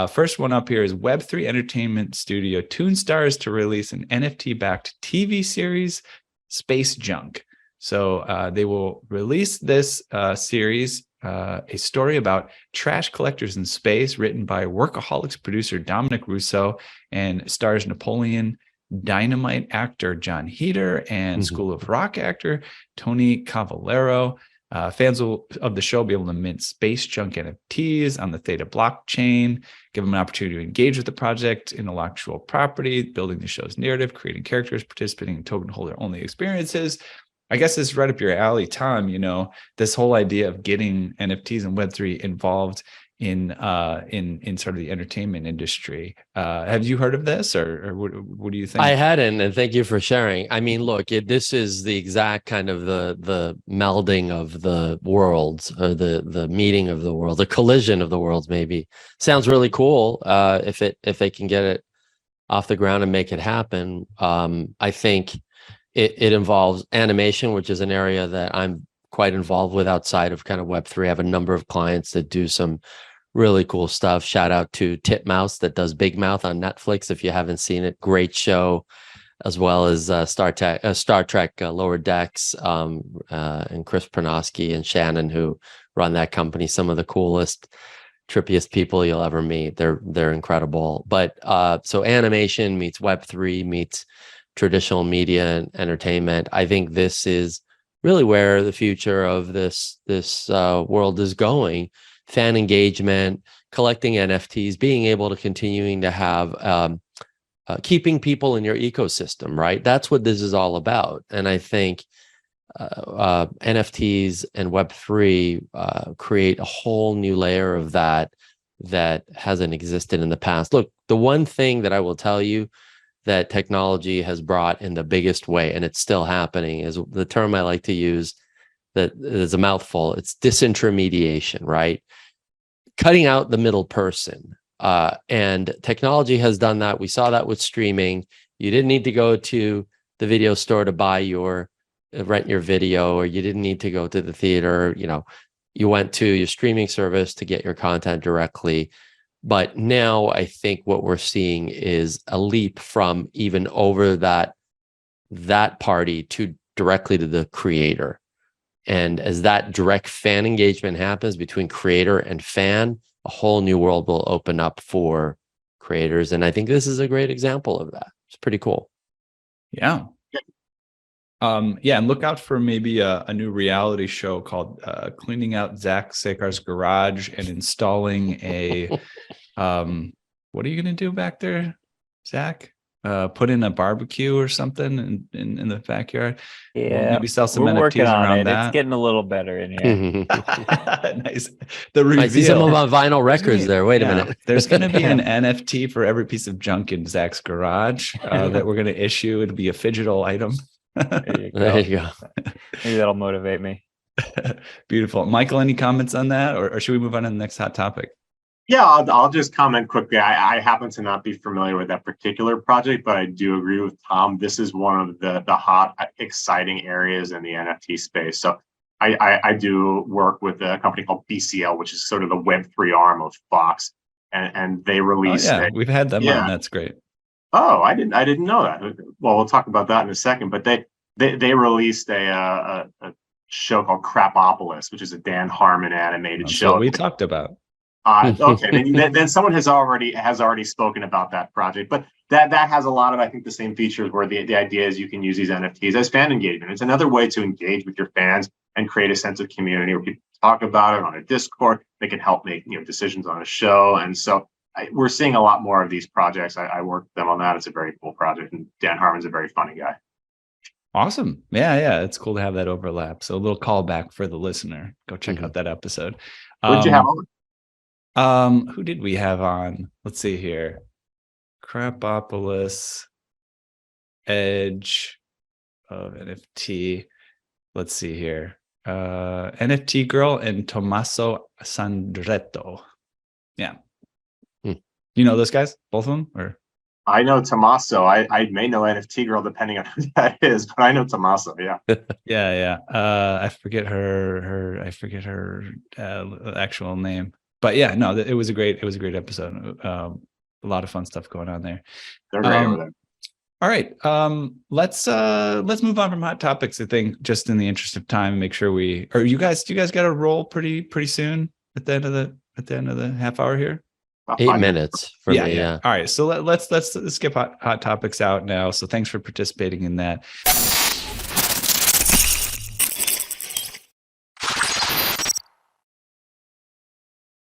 First one up here is Web3 Entertainment Studio Toonstars to release an NFT-backed TV series, Space Junk. So they will release this series, a story about trash collectors in space, written by Workaholics producer Dominic Russo, and stars Napoleon Dynamite actor John Heder and School of Rock actor Tony Cavallero. Fans of the show will be able to mint space junk NFTs on the Theta blockchain, give them an opportunity to engage with the project, intellectual property, building the show's narrative, creating characters, participating in token holder only experiences. I guess this is right up your alley, Tom. You know, this whole idea of getting NFTs and Web3 involved in sort of the entertainment industry. Have you heard of this, or what do you think? I hadn't, and thank you for sharing. I mean, look, this is the exact kind of the melding of the worlds, or the meeting of the world, the collision of the worlds. Maybe sounds really cool. If they can get it off the ground and make it happen. I think it involves animation, which is an area that I'm quite involved with outside of kind of Web3. I have a number of clients that do some really cool stuff. Shout out to Titmouse that does Big Mouth on Netflix. If you haven't seen it, great show, as well as Star Trek Lower Decks, and Chris Pernosky and Shannon, who run that company. Some of the coolest, trippiest people you'll ever meet. They're incredible. But so animation meets Web3 meets traditional media and entertainment. I think this is really where the future of this world is going. Fan engagement, collecting NFTs, being able to continuing to have keeping people in your ecosystem, right? That's what this is all about. And I think NFTs and Web3 create a whole new layer of that hasn't existed in the past. Look, the one thing that I will tell you that technology has brought in the biggest way, and it's still happening, is the term I like to use that is a mouthful. It's disintermediation, right? Cutting out the middle person. And technology has done that. We saw that with streaming. You didn't need to go to the video store to buy rent your video, or you didn't need to go to the theater. You know, you went to your streaming service to get your content directly. But now I think what we're seeing is a leap from even over that party to directly to the creator. And as that direct fan engagement happens between creator and fan, a whole new world will open up for creators. And I think this is a great example of that. It's pretty cool. Yeah. Yeah, and look out for maybe a new reality show called Cleaning Out Zach Sekar's Garage and Installing a what are you gonna do back there, Zach? Put in a barbecue or something in the backyard. Yeah, we'll maybe sell some we're NFTs working on around it. that. It's getting a little better in here. Nice. The reveal. I see some of our vinyl records there. Wait a minute. There's going to be an NFT for every piece of junk in Zach's garage that we're going to issue. It'll be a phygital item. There you go. Maybe that'll motivate me. Beautiful. Michael, any comments on that, or should we move on to the next hot topic? Yeah, I'll just comment quickly. I happen to not be familiar with that particular project, but I do agree with Tom. This is one of the hot, exciting areas in the NFT space. So I do work with a company called BCL, which is sort of the Web3 arm of Fox, and they release. Oh, yeah, we've had them on. That's great. Oh, I didn't know that. Well, we'll talk about that in a second. But they released a show called Crapopolis, which is a Dan Harmon animated show. What we talked about. Okay, then someone has already spoken about that project, but that has a lot of, I think, the same features where the idea is you can use these NFTs as fan engagement. It's another way to engage with your fans and create a sense of community where people talk about it on a Discord. They can help make decisions on a show, and so we're seeing a lot more of these projects. I work with them on that. It's a very cool project, and Dan Harmon's a very funny guy. Awesome. Yeah. It's cool to have that overlap. So a little callback for the listener. Go check out that episode. What'd you have on? Who did we have on? Let's see here. Crapopolis, Edge of NFT. Let's see here. NFT Girl and Tommaso Sandretto. Yeah. You know those guys? Both of them? Or I know Tommaso. I may know NFT Girl depending on who that is, but I know Tommaso. Yeah. yeah. I forget her actual name. but yeah, no, it was a great episode. A lot of fun stuff going on there. They're great over there. All right. Let's move on from hot topics, I think, just in the interest of time, make sure do you guys got to roll pretty soon at the end of the half hour here? About 8 5 minutes for me. Yeah. All right. So let's skip hot topics out now. So thanks for participating in that.